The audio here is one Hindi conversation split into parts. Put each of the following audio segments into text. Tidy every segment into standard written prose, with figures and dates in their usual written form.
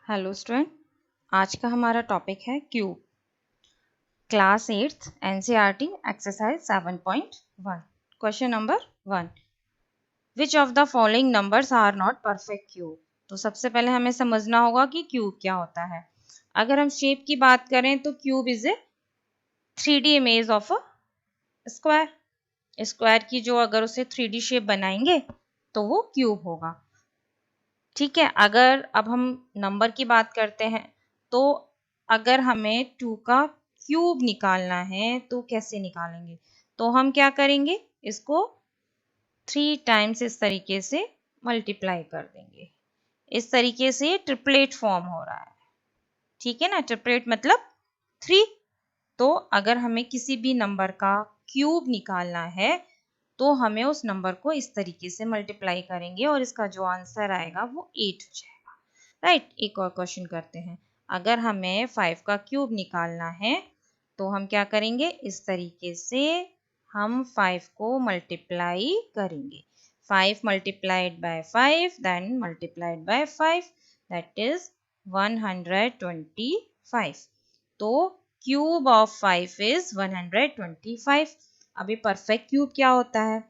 हेलो स्टूडेंट, आज का हमारा टॉपिक है cube. Class 8th NCERT exercise 7.1। Question number 1, which of the following numbers are not perfect cube. तो सबसे पहले हमें समझना होगा कि क्यूब क्या होता है। अगर हम शेप की बात करें तो cube is a 3D image of a square. Square की जो अगर उसे 3D शेप बनाएंगे तो वो क्यूब होगा। ठीक है, अगर अब हम नंबर की बात करते हैं तो अगर हमें 2 का क्यूब निकालना है तो कैसे निकालेंगे। तो हम क्या करेंगे, इसको 3 टाइम्स इस तरीके से मल्टीप्लाई कर देंगे। इस तरीके से ट्रिपलेट फॉर्म हो रहा है। ठीक है ना, ट्रिपलेट मतलब 3। तो अगर हमें किसी भी नंबर का क्यूब निकालना है तो हमें उस नंबर को इस तरीके से मल्टीप्लाई करेंगे और इसका जो आंसर आएगा वो 8 हो जाएगा। राइट, एक और क्वेश्चन करते हैं। अगर हमें 5 का क्यूब निकालना है तो हम क्या करेंगे, इस तरीके से हम 5 को मल्टीप्लाई करेंगे। 5 multiplied by 5 then multiplied by 5 that is 125। तो क्यूब ऑफ 5 इज 125। अभी परफेक्ट क्यूब क्या होता है।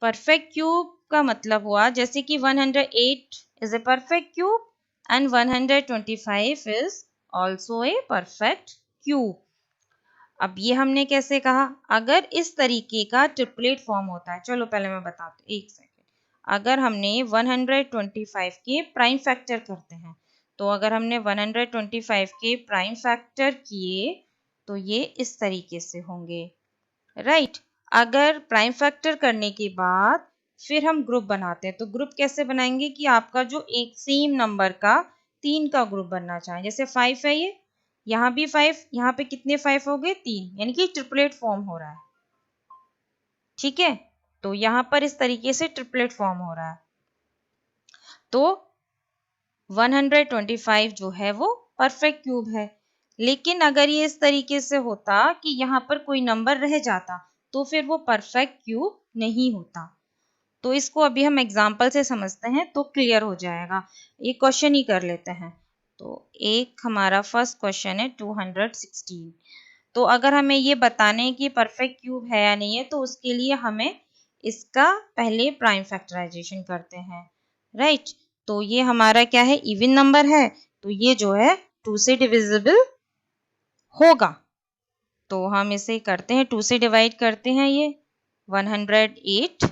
परफेक्ट क्यूब का मतलब हुआ जैसे कि 108 is a perfect cube and 125 is also a perfect cube। अब ये हमने कैसे कहा, अगर इस तरीके का ट्रिपलेट फॉर्म होता है। चलो पहले मैं बताती हूँ, एक सेकेंड। अगर हमने 125 के प्राइम फैक्टर करते हैं तो अगर हमने 125 के प्राइम फैक्टर किए तो ये इस तरीके से होंगे। राइट, अगर प्राइम फैक्टर करने के बाद फिर हम ग्रुप बनाते हैं तो ग्रुप कैसे बनाएंगे कि आपका जो एक सेम नंबर का 3 का ग्रुप बनना चाहिए। जैसे 5 है, ये यहाँ भी 5, यहाँ पे कितने 5 हो गए, 3, यानी कि ट्रिपलेट फॉर्म हो रहा है। ठीक है, तो यहाँ पर इस तरीके से ट्रिपलेट फॉर्म हो रहा है। तो 125 जो है वो परफेक्ट क्यूब है। लेकिन अगर ये इस तरीके से होता कि यहाँ पर कोई नंबर रह जाता तो फिर वो परफेक्ट क्यूब नहीं होता। तो इसको अभी हम एग्जाम्पल से समझते हैं तो क्लियर हो जाएगा। ये क्वेश्चन ही कर लेते हैं। तो एक हमारा फर्स्ट क्वेश्चन है 216। तो अगर हमें ये बताने कि परफेक्ट क्यूब है या नहीं है तो उसके लिए हमें इसका पहले प्राइम फैक्टराइजेशन करते हैं। राइट, तो ये हमारा क्या है, इवन नंबर है तो ये जो है 2 से डिविजिबल होगा। तो हम इसे करते हैं, 2 से डिवाइड करते हैं, ये 108,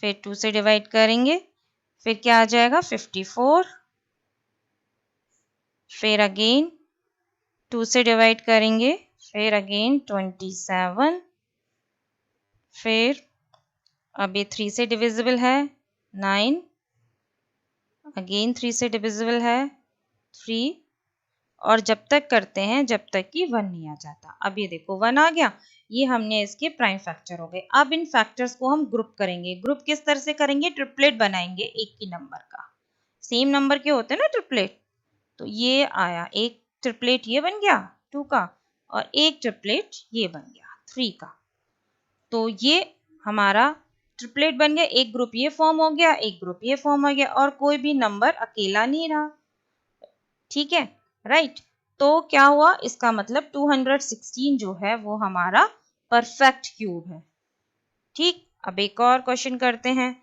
फिर 2 से डिवाइड करेंगे, फिर क्या आ जाएगा 54, फिर अगेन 2 से डिवाइड करेंगे, फिर अगेन 27, फिर अब ये 3 से डिविजिबल है 9, अगेन 3 से डिविजिबल है 3, और जब तक करते हैं जब तक कि 1 नहीं आ जाता। अब ये देखो 1 आ गया, ये हमने इसके प्राइम फैक्टर हो गए। अब इन फैक्टर्स को हम ग्रुप करेंगे। ग्रुप किस तरह से करेंगे, ट्रिपलेट बनाएंगे एक ही नंबर का। सेम नंबर के होते हैं ना ट्रिपलेट। तो ये आया, एक ट्रिपलेट ये बन गया 2 का और एक ट्रिपलेट ये बन गया 3 का। तो ये हमारा ट्रिपलेट बन गया, एक ग्रुप ये फॉर्म हो गया, एक ग्रुप ये फॉर्म हो गया और कोई भी नंबर अकेला नहीं रहा। ठीक है, राइट। तो क्या हुआ, इसका मतलब 216 जो है वो हमारा परफेक्ट क्यूब है। ठीक, अब एक और क्वेश्चन करते हैं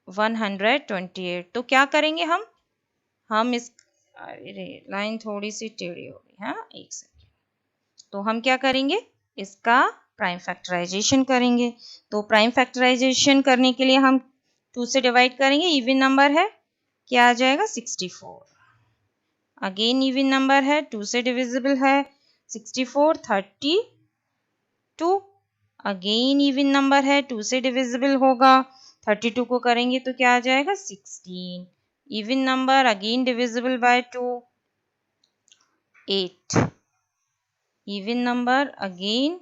128। तो क्या करेंगे हम इस, अरे लाइन थोड़ी सी टेढ़ी हो गई है, एक सेकेंड। तो हम क्या करेंगे, इसका प्राइम फैक्टराइजेशन करेंगे। तो प्राइम फैक्टराइजेशन करने के लिए हम 2 से डिवाइड करेंगे, इवन नंबर है, क्या आ जाएगा 64। अगेन इवन नंबर है, 2 से डिविजिबल है 64, 32। अगेन इवन नंबर है, 2 से डिविजिबल होगा, 32 को करेंगे तो क्या आ जाएगा 16। Even number again divisible by 2, 8। Even number again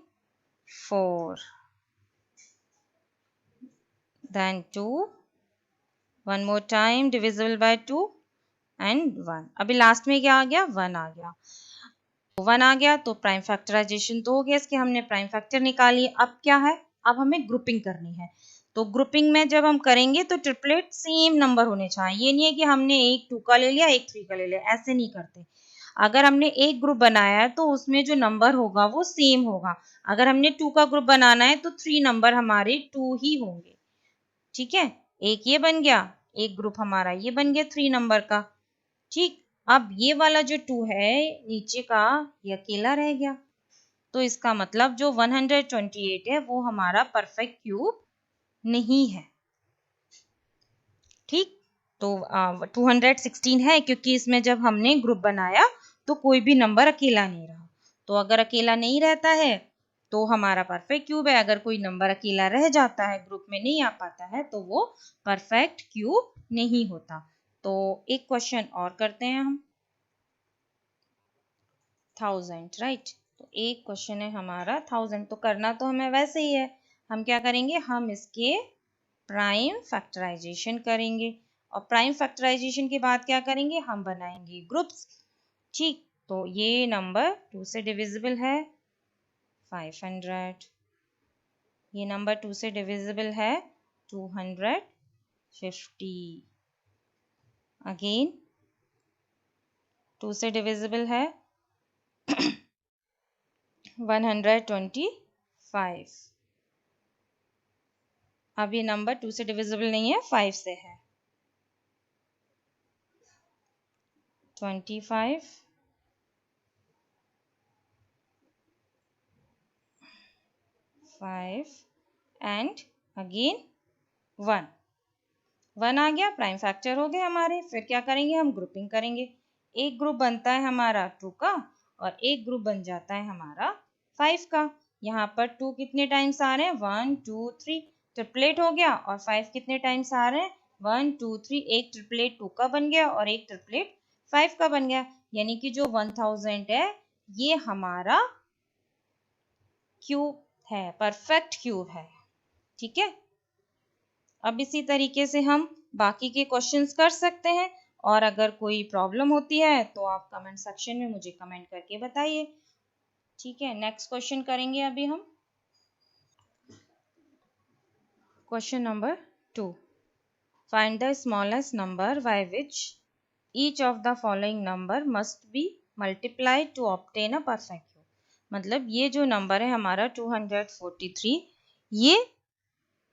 4, then 2, one more time divisible by 2 and 1। अभी लास्ट में क्या आ गया, 1 आ गया। 1 आ गया तो प्राइम फैक्टराइजेशन तो हो गया इसके, हमने प्राइम फैक्टर निकाली। अब क्या है, अब हमें ग्रुपिंग करनी है। तो ग्रुपिंग में जब हम करेंगे तो ट्रिपलेट सेम नंबर होने चाहिए। ये नहीं है कि हमने एक 2 का ले लिया, एक 3 का ले लिया, ऐसे नहीं करते। अगर हमने एक ग्रुप बनाया है तो उसमें जो नंबर होगा वो सेम होगा। अगर हमने 2 का ग्रुप बनाना है तो 3 नंबर हमारे 2 ही होंगे। ठीक है, एक ये बन गया, एक ग्रुप हमारा ये बन गया 3 नंबर का। ठीक, अब ये वाला जो 2 है नीचे का, ये अकेला रह गया। तो इसका मतलब जो 128 है वो हमारा परफेक्ट क्यूब नहीं है। ठीक, तो 216 है क्योंकि इसमें जब हमने ग्रुप बनाया तो कोई भी नंबर अकेला नहीं रहा। तो अगर अकेला नहीं रहता है तो हमारा परफेक्ट क्यूब है। अगर कोई नंबर अकेला रह जाता है, ग्रुप में नहीं आ पाता है, तो वो परफेक्ट क्यूब नहीं होता। तो एक क्वेश्चन और करते हैं हम। 1000, राइट। तो एक क्वेश्चन है हमारा 1000। तो करना तो हमें वैसे ही है। हम क्या करेंगे, हम इसके प्राइम फैक्टराइजेशन करेंगे। और प्राइम फैक्टराइजेशन के बाद क्या करेंगे, हम बनाएंगे ग्रुप्स। ठीक, तो ये नंबर 2 से डिविजिबल है 500, ये नंबर 2 से डिविजिबल है 250, अगेन 2 से डिविजिबल है 125। अब ये नंबर 2 से डिविजिबल नहीं है, 5 से है। 25 5 एंड अगेन 1 आ गया, प्राइम फैक्टर हो गए हमारे। फिर क्या करेंगे, हम ग्रुपिंग करेंगे। एक ग्रुप बनता है हमारा 2 का और एक ग्रुप बन जाता है हमारा 5 का। यहाँ पर 2 कितने टाइम्स आ रहे हैं, 1 2 3, ट्रिपलेट हो गया। और 5 कितने टाइम्स आ रहे हैं, 1 2 3, एक ट्रिपलेट 2 का बन गया और एक ट्रिपलेट 5 का बन गया। यानी कि जो 1000 है ये हमारा क्यूब है, परफेक्ट क्यूब है। ठीक है, अब इसी तरीके से हम बाकी के क्वेश्चंस कर सकते हैं। और अगर कोई प्रॉब्लम होती है तो आप कमेंट सेक्शन में मुझे कमेंट करके बताइए। ठीक है, नेक्स्ट क्वेश्चन करेंगे अभी हम। Question number 2, find the smallest number by which each of the following number must be multiplied to obtain a perfect cube. मतलब ये जो नंबर है हमारा 243, ये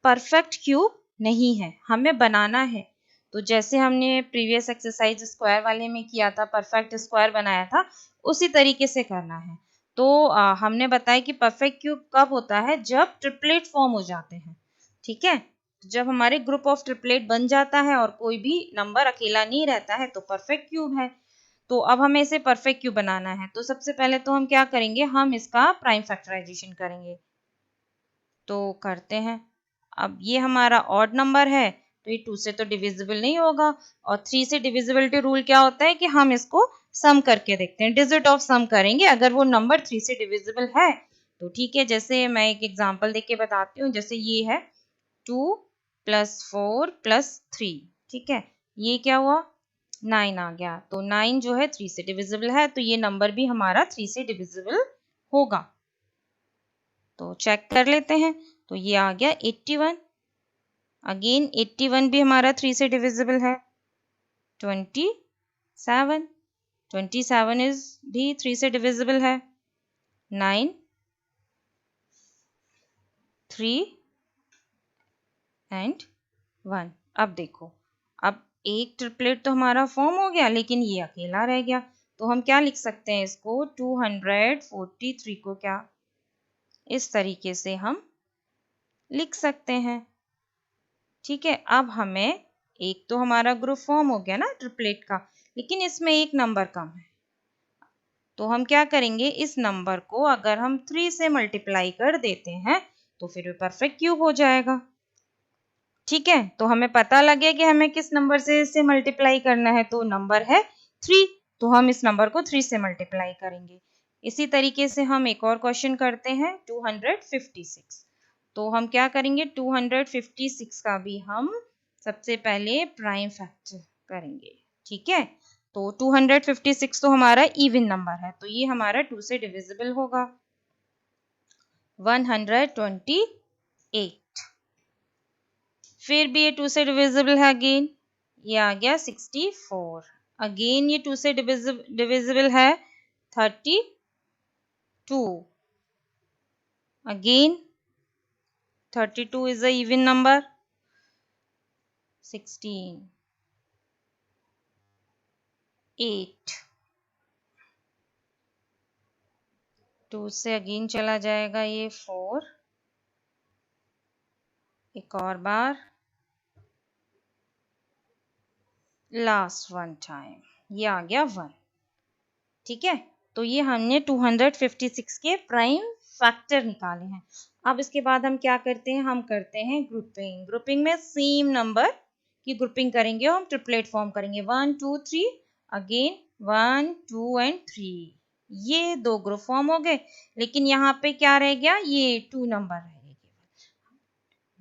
परफेक्ट क्यूब नहीं है, हमें बनाना है। तो जैसे हमने प्रीवियस एक्सरसाइज स्क्वायर वाले में किया था, परफेक्ट स्क्वायर बनाया था, उसी तरीके से करना है। तो हमने बताया कि परफेक्ट क्यूब कब होता है, जब ट्रिपलेट फॉर्म हो जाते हैं। ठीक है, जब हमारे ग्रुप ऑफ ट्रिपलेट बन जाता है और कोई भी नंबर अकेला नहीं रहता है तो परफेक्ट क्यूब है। तो अब हमें इसे परफेक्ट क्यूब बनाना है। तो सबसे पहले तो हम क्या करेंगे, हम इसका प्राइम फैक्टराइजेशन करेंगे। तो करते हैं। अब ये हमारा ऑड नंबर है तो ये 2 से तो डिविजिबल नहीं होगा। और 3 से डिविजिबिलिटी रूल क्या होता है कि हम इसको सम करके देखते हैं, डिजिट ऑफ सम करेंगे। अगर वो नंबर 3 से डिविजिबल है तो ठीक है। जैसे मैं एक एग्जांपल देके बताती हूँ। जैसे ये है 2 + 4 + 3, ठीक है, ये क्या हुआ, 9 आ गया। तो 9 जो है 3 से डिविजिबल है, तो ये नंबर भी हमारा 3 से डिविजिबल होगा। तो चेक कर लेते हैं। तो ये आ गया 81। अगेन 81 भी हमारा 3 से डिविजिबल है। 27 इज भी 3 से डिविजिबल है। 9 3 एंड 1। अब देखो, अब एक ट्रिपलेट तो हमारा फॉर्म हो गया लेकिन ये अकेला रह गया। तो हम क्या लिख सकते हैं इसको, 243 को क्या इस तरीके से हम लिख सकते हैं। ठीक है, अब हमें एक तो हमारा ग्रुप फॉर्म हो गया ना ट्रिपलेट का, लेकिन इसमें एक नंबर कम है। तो हम क्या करेंगे, इस नंबर को अगर हम 3 से मल्टीप्लाई कर देते हैं तो फिर परफेक्ट क्यूब हो जाएगा। ठीक है, तो हमें पता लगे कि हमें किस नंबर से इसे मल्टीप्लाई करना है। तो नंबर है 3, तो हम इस नंबर को 3 से मल्टीप्लाई करेंगे। इसी तरीके से हम एक और क्वेश्चन करते हैं 256। तो हम क्या करेंगे, 256 का भी हम सबसे पहले प्राइम फैक्टर करेंगे। ठीक है, तो 256 तो हमारा इवन नंबर है, तो ये हमारा 2 से डिविजिबल होगा। 128 फिर भी ये 2 से डिविजिबल है अगेन, ये आ गया 64। अगेन ये 2 से डिविजिबल है 32। Again 32 is a even number, 16, 8, 2 से अगेन चला जाएगा ये 4, एक और बार, लास्ट वन टाइम, ये आ गया 1। ठीक है, तो ये हमने 256 के प्राइम फैक्टर निकाले हैं। अब इसके बाद हम क्या करते हैं, हम करते हैं ग्रुपिंग। ग्रुपिंग में सेम नंबर की ग्रुपिंग करेंगे, हम ट्रिपलेट फॉर्म करेंगे 1 2 3, अगेन 1 2 एंड 3। ये 2 ग्रुप फॉर्म हो गए, लेकिन यहाँ पे क्या रह गया, ये 2 नंबर रह गए।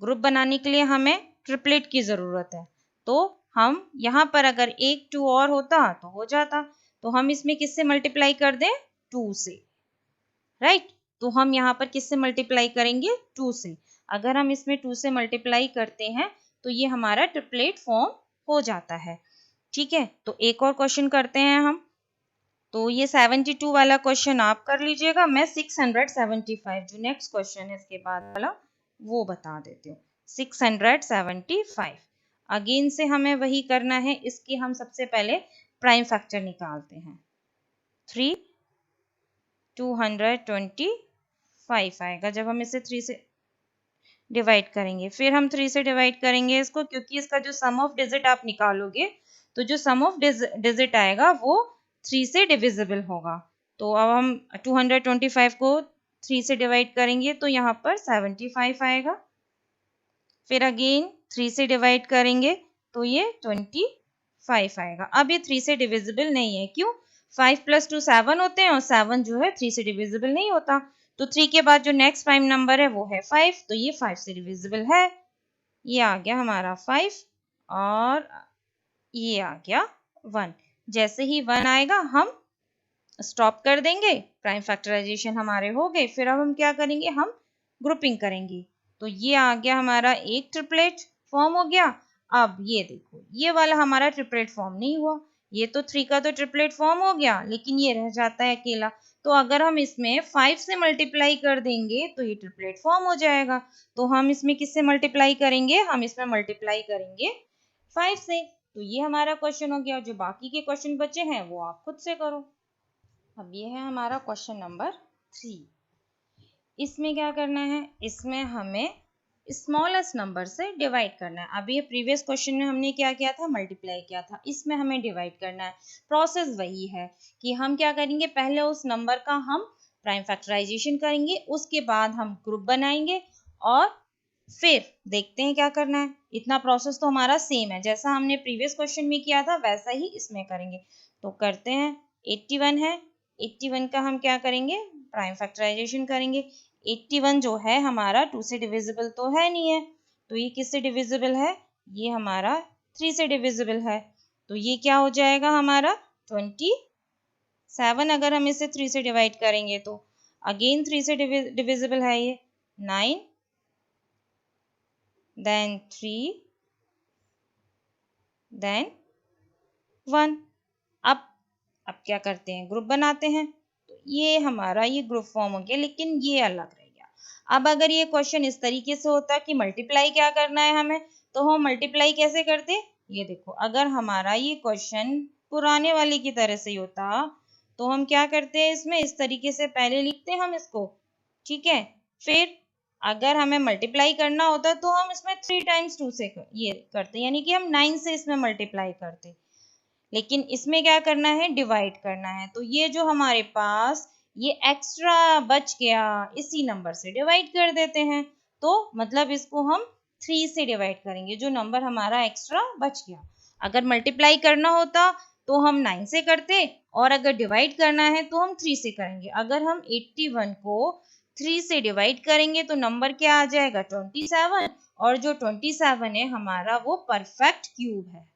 ग्रुप बनाने के लिए हमें ट्रिपलेट की जरूरत है, तो हम यहाँ पर अगर 1 2 और होता तो हो जाता, तो हम इसमें किससे मल्टीप्लाई कर दें, 2 से, राइट। तो हम यहाँ पर किससे मल्टीप्लाई करेंगे, 2 से। अगर हम इसमें 2 से मल्टीप्लाई करते हैं तो ये हमारा ट्रिपलेट फॉर्म हो जाता है। ठीक है, तो एक और क्वेश्चन करते हैं हम। तो ये 72 वाला क्वेश्चन आप कर लीजिएगा, मैं 675 जो नेक्स्ट क्वेश्चन है इसके बाद वाला वो बता देती हूँ। 675 अगेन से हमें वही करना है, इसके हम सबसे पहले प्राइम फैक्टर निकालते हैं। 3 225 आएगा जब हम इसे 3 से डिवाइड करेंगे। फिर हम 3 से डिवाइड करेंगे इसको, क्योंकि इसका जो सम ऑफ डिजिट आप निकालोगे तो जो सम ऑफ डिजिट आएगा वो 3 से डिविजिबल होगा। तो अब हम 225 को 3 से डिवाइड करेंगे तो यहाँ पर 75 आएगा। फिर अगेन 3 से डिवाइड करेंगे तो ये 25 आएगा। अब ये 3 से डिविजिबल नहीं है, क्यों, 5 + 2 7 होते हैं और 7 जो है 3 से डिविजिबल नहीं होता। तो 3 के बाद जो नेक्स्ट प्राइम नंबर है वो है 5, तो ये 5 से डिविजिबल है। ये आ गया हमारा 5 और ये आ गया 1। जैसे ही 1 आएगा हम स्टॉप कर देंगे, प्राइम फैक्टराइजेशन हमारे हो गए। फिर अब हम क्या करेंगे, हम ग्रुपिंग करेंगे। तो ये आ गया हमारा एक ट्रिपलेट फॉर्म हो गया। अब ये देखो, ये वाला हमारा ट्रिपलेट फॉर्म नहीं हुआ, ये तो 3 का तो ट्रिपलेट फॉर्म हो गया, लेकिन ये रह जाता है अकेला। तो अगर हम इसमें 5 से मल्टीप्लाई कर देंगे तो ये ट्रिपलेट फॉर्म हो जाएगा। तो हम इसमें किससे मल्टीप्लाई करेंगे, हम इसमें मल्टीप्लाई करेंगे 5 से। तो ये हमारा क्वेश्चन हो गया। जो बाकी के क्वेश्चन बचे हैं वो आप खुद से करो। अब ये है हमारा क्वेश्चन नंबर 3। इसमें क्या करना है, इसमें हमें स्मॉलेस्ट नंबर से डिवाइड करना है। अभी ये प्रीवियस क्वेश्चन में हमने क्या किया था, मल्टीप्लाई किया था, इसमें हमें डिवाइड करना है। प्रोसेस वही है कि हम क्या करेंगे, पहले उस नंबर का हम प्राइम फैक्टराइजेशन करेंगे, उसके बाद हम ग्रुप बनाएंगे और फिर देखते हैं क्या करना है। इतना प्रोसेस तो हमारा सेम है, जैसा हमने प्रीवियस क्वेश्चन में किया था वैसा ही इसमें करेंगे। तो करते हैं, 81 है, 81 का हम क्या करेंगे, प्राइम फैक्टराइजेशन करेंगे। 81 जो है हमारा 2 से डिविजिबल तो है नहीं है, तो ये किससे डिविजिबल है, ये हमारा 3 से डिविजिबल है। तो ये क्या हो जाएगा हमारा 27। अगर हम इसे 3 से डिवाइड करेंगे तो अगेन 3 से डिविजिबल है ये 9, then 3, then 1। अब क्या करते हैं, ग्रुप बनाते हैं। तो ये हमारा ये ग्रुप फॉर्म हो गया, लेकिन ये अलग रह गया। अब अगर ये क्वेश्चन इस तरीके से होता कि मल्टीप्लाई क्या करना है हमें, तो हम मल्टीप्लाई कैसे करते, ये देखो, अगर हमारा ये क्वेश्चन पुराने वाले की तरह से ही होता तो हम क्या करते हैं, इसमें इस तरीके से पहले लिखते हैं हम इसको, ठीक है। फिर अगर हमें मल्टीप्लाई करना होता तो हम इसमें 3 × 2 से ये करते, यानी कि हम 9 से इसमें मल्टीप्लाई करते। लेकिन इसमें क्या करना है, डिवाइड करना है। तो ये जो हमारे पास ये एक्स्ट्रा बच गया, इसी नंबर से डिवाइड कर देते हैं। तो मतलब इसको हम 3 से डिवाइड करेंगे, जो नंबर हमारा एक्स्ट्रा बच गया। अगर मल्टीप्लाई करना होता तो हम 9 से करते, और अगर डिवाइड करना है तो हम 3 से करेंगे। अगर हम 81 को 3 से डिवाइड करेंगे तो नंबर क्या आ जाएगा, 27, और जो 27 है हमारा वो परफेक्ट क्यूब है।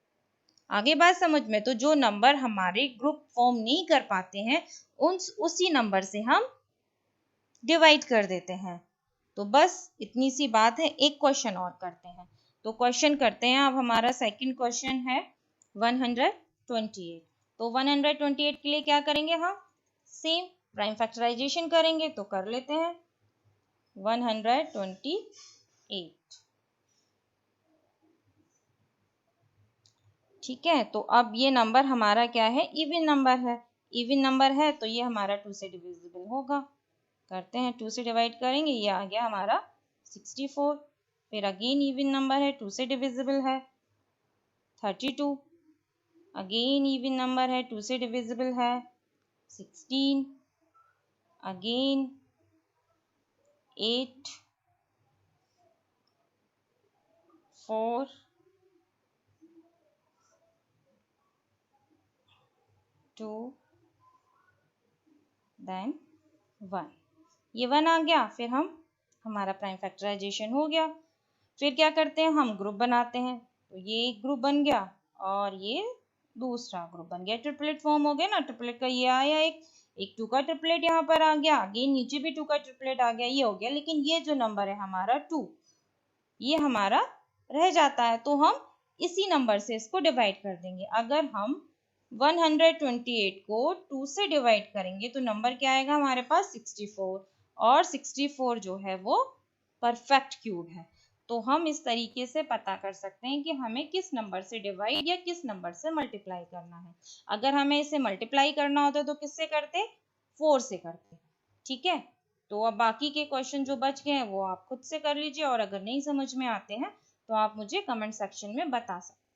आगे बात समझ में। तो जो नंबर हमारे ग्रुप फॉर्म नहीं कर पाते हैं उसी नंबर से हम डिवाइड कर देते हैं। तो बस इतनी सी बात है। एक क्वेश्चन और करते हैं। तो क्वेश्चन करते हैं। अब हमारा सेकंड क्वेश्चन है 128। तो 128 के लिए क्या करेंगे हम? सेम प्राइम फैक्टराइजेशन करेंगे। तो कर लेते हैं 128। ठीक है, तो अब ये नंबर हमारा क्या है? इवन नंबर है। इवन नंबर है तो ये हमारा 2 से डिविजिबल होगा। करते हैं, 2 से डिवाइड करेंगे, ये आ गया हमारा 64। फिर अगेन इवन नंबर है, 2 से डिविजिबल है 32। अगेन इवन नंबर है, 2 से डिविजिबल है 16। Again 8, 4, 2, then 1। ये 1 आ गया। फिर हमारा प्राइम फैक्टराइजेशन हो गया। फिर क्या करते हैं? हम ग्रुप बनाते हैं। तो ये एक ग्रुप बन गया और ये दूसरा ग्रुप बन गया। ट्रिपलेट फॉर्म हो गया ना। ट्रिपलेट का ये आया एक 2 का ट्रिपलेट यहाँ पर आ गया। अगेन नीचे भी 2 का ट्रिपलेट आ गया। ये हो गया। लेकिन ये जो नंबर है हमारा 2, ये हमारा रह जाता है। तो हम इसी नंबर से इसको डिवाइड कर देंगे। अगर हम 128 को 2 से डिवाइड करेंगे तो नंबर क्या आएगा हमारे पास? 64। और 64 जो है वो परफेक्ट क्यूब है। तो हम इस तरीके से पता कर सकते हैं कि हमें किस नंबर से डिवाइड या किस नंबर से मल्टीप्लाई करना है। अगर हमें इसे मल्टीप्लाई करना होता तो किससे करते? 4 से करते। ठीक है, तो अब बाकी के क्वेश्चन जो बच गए हैं वो आप खुद से कर लीजिए, और अगर नहीं समझ में आते हैं तो आप मुझे कमेंट सेक्शन में बता सकते हैं।